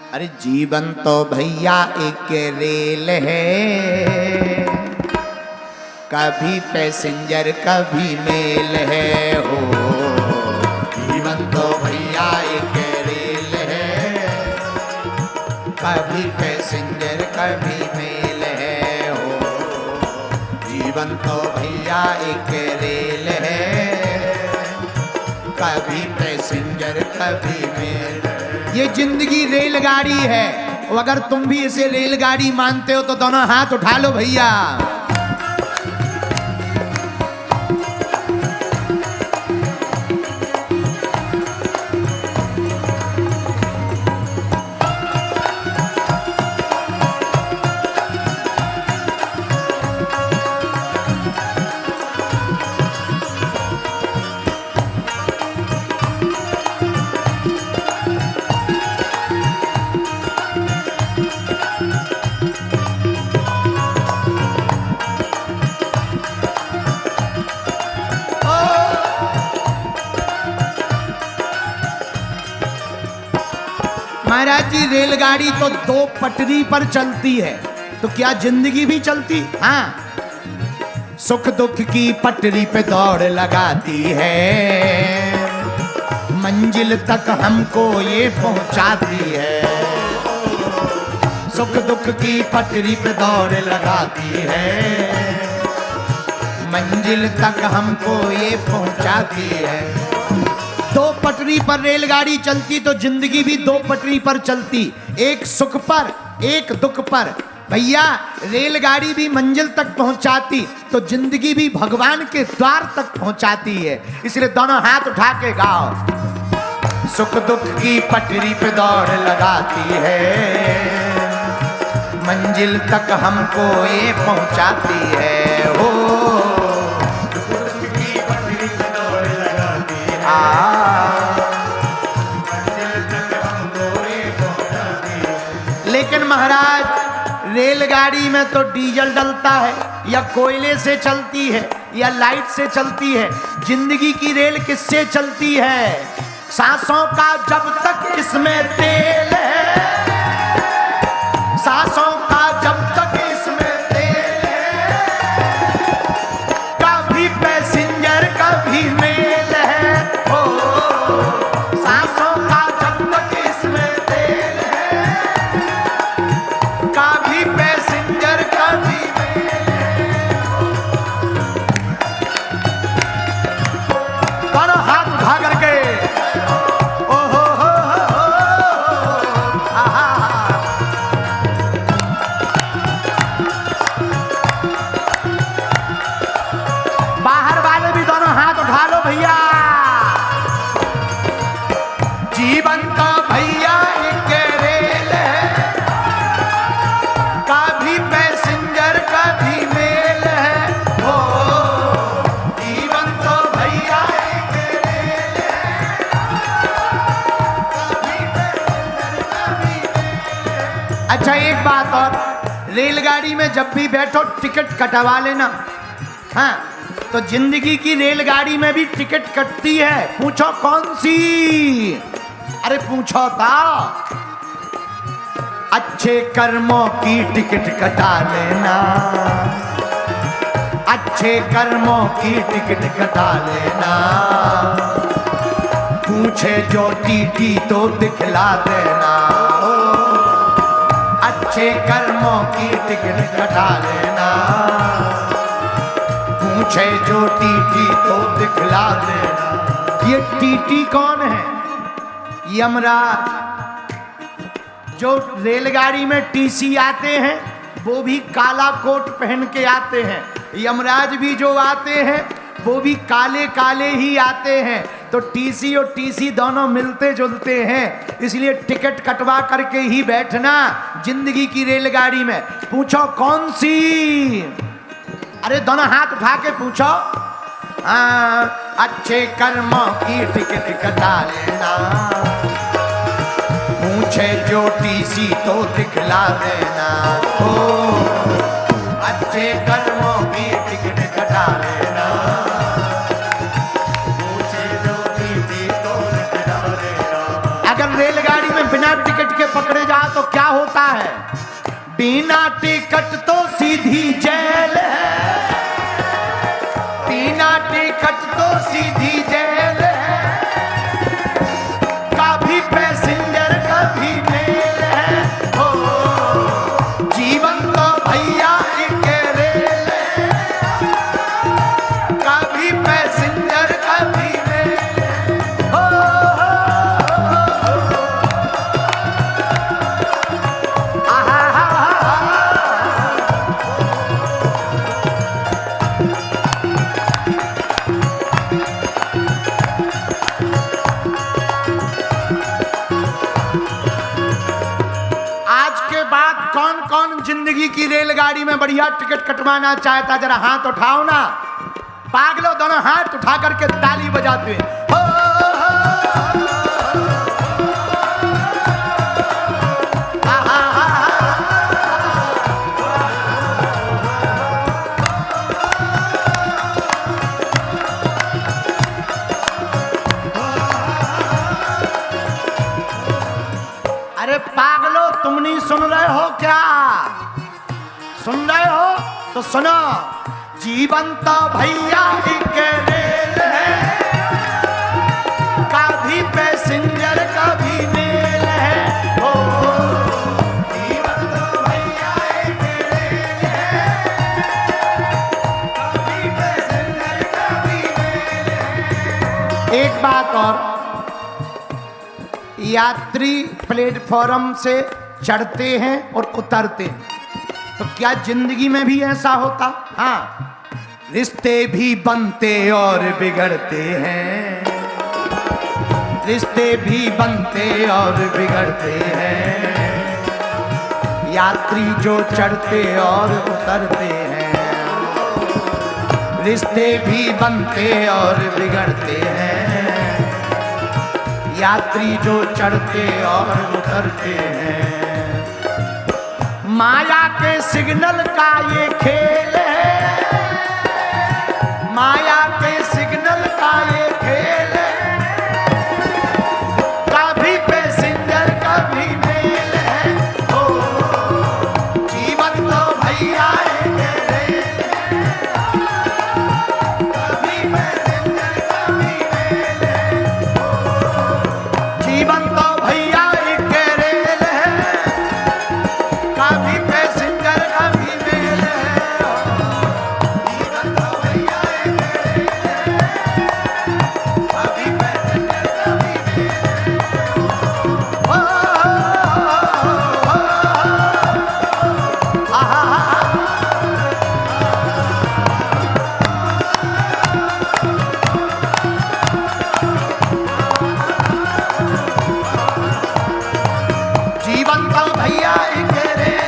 अरे जीवन तो भैया एक रेल है, कभी पैसेंजर कभी मेल है हो। जीवन तो भैया एक रेल है, कभी पैसेंजर कभी मेल है हो। जीवन तो भैया एक रेल है, कभी पैसेंजर कभी मेल। ये जिंदगी रेलगाड़ी है, और अगर तुम भी इसे रेलगाड़ी मानते हो तो दोनों हाथ उठा लो भैया। महाराज जी, रेलगाड़ी तो दो पटरी पर चलती है, तो क्या जिंदगी भी चलती? हाँ, सुख दुख की पटरी पे दौड़ लगाती है, मंजिल तक हमको ये पहुंचाती है। सुख दुख की पटरी पे दौड़ लगाती है, मंजिल तक हमको ये पहुंचाती है। दो पटरी पर रेलगाड़ी चलती तो जिंदगी भी दो पटरी पर चलती, एक सुख पर एक दुख पर। भैया, रेलगाड़ी भी मंजिल तक पहुंचाती तो जिंदगी भी भगवान के द्वार तक पहुंचाती है। इसलिए दोनों हाथ उठा के गाओ। सुख दुख की पटरी पे दौड़ लगाती है, मंजिल तक हमको ये पहुंचाती है हो। लेकिन महाराज, रेलगाड़ी में तो डीजल डलता है, या कोयले से चलती है, या लाइट से चलती है। जिंदगी की रेल किससे चलती है? सांसों का जब तक इसमें तेल है, सांसों का जब तक इसमें तेल है, कभी पैसेंजर कभी मेल है हो। सांसों का जब तक इसमें तेल है, कभी पैसेंजर कभी मेल है। दोनों हाथ उठा करके ओहो हो आहा। बाहर वाले भी दोनों हाथ उठा लो भैया। जीवन तो भैया एक रेल है, कभी पैसेंजर कभी मेल है हो। जीवन तो भैया एक रेल है, कभी पैसेंजर कभी मेल है। अच्छा, एक बात और, रेलगाड़ी में जब भी बैठो टिकट कटवा लेना। हाँ, तो जिंदगी की रेलगाड़ी में भी टिकट कटती है। पूछो कौन सी? अरे पूछो था। अच्छे कर्मों की टिकट कटा लेना, अच्छे कर्मों की टिकट कटा लेना। पूछे जो टीटी तो दिखला देना हो। अच्छे कर्मों की टिकट कटा लेना, पूछे जो टीटी तो दिखला देना। ये टीटी कौन है? यमराज। जो रेलगाड़ी में टीसी आते हैं वो भी काला कोट पहन के आते हैं, यमराज भी जो आते हैं वो भी काले काले ही आते हैं। तो टीसी और टीसी दोनों मिलते जुलते हैं, इसलिए टिकट कटवा करके ही बैठना जिंदगी की रेलगाड़ी में। पूछो कौन सी? अरे दोनों हाथ उठा के पूछो। अच्छे कर्मों की टिकट कटा लेना, पूछे जो टीसी तो दिखला देना हो। अच्छे कर्मों की टिकट कटा लेना, पूछे जो टीसी तो दिखला देना। अगर रेलगाड़ी में बिना टिकट के पकड़े जा बिना टिकट तो सीधी जेल है, बिना टिकट तो सीधी जेल है, कभी पैसेंजर कभी मेल है, हो जीवन तो भैया एक रेल है, कभी पैसेंजर कभी मेल, हो कौन कौन जिंदगी की रेलगाड़ी में बढ़िया टिकट कटवाना चाहता, जरा हाथ उठाओ ना। पागलों, दोनों हाथ उठा करके ताली बजाते हैं। अरे पागलो, तुम नहीं सुन रहे हो क्या? सुन रहे हो तो सुनो। जीवन तो भैया एक रेल है, कभी पैसेंजर कभी मेल है, हो जीवन तो भैया एक रेल है, कभी पैसेंजर कभी मेल है। एक बात और, यात्री प्लेटफॉर्म से चढ़ते हैं और उतरते हैं, तो क्या जिंदगी में भी ऐसा होता? हाँ, रिश्ते भी बनते और बिगड़ते हैं, रिश्ते भी बनते और बिगड़ते हैं, यात्री जो चढ़ते और उतरते हैं, रिश्ते भी बनते और बिगड़ते हैं, यात्री जो चढ़ते और उतरते हैं। माया के सिग्नल का ये खेल है, माया के सिग्नल का ये खेल है, कभी पैसेंजर कभी मेल है, हो जीवन तो भैया एक रेल है, कभी पैसेंजर कभी मेल है, जीवन तो भैया एक रेल है, कभी पैसेंजर कभी मेल है, जीवन तो भैया एक रेल है, कभी पैसेंजर कभी मेल है, जीवन तो भैया एक रेल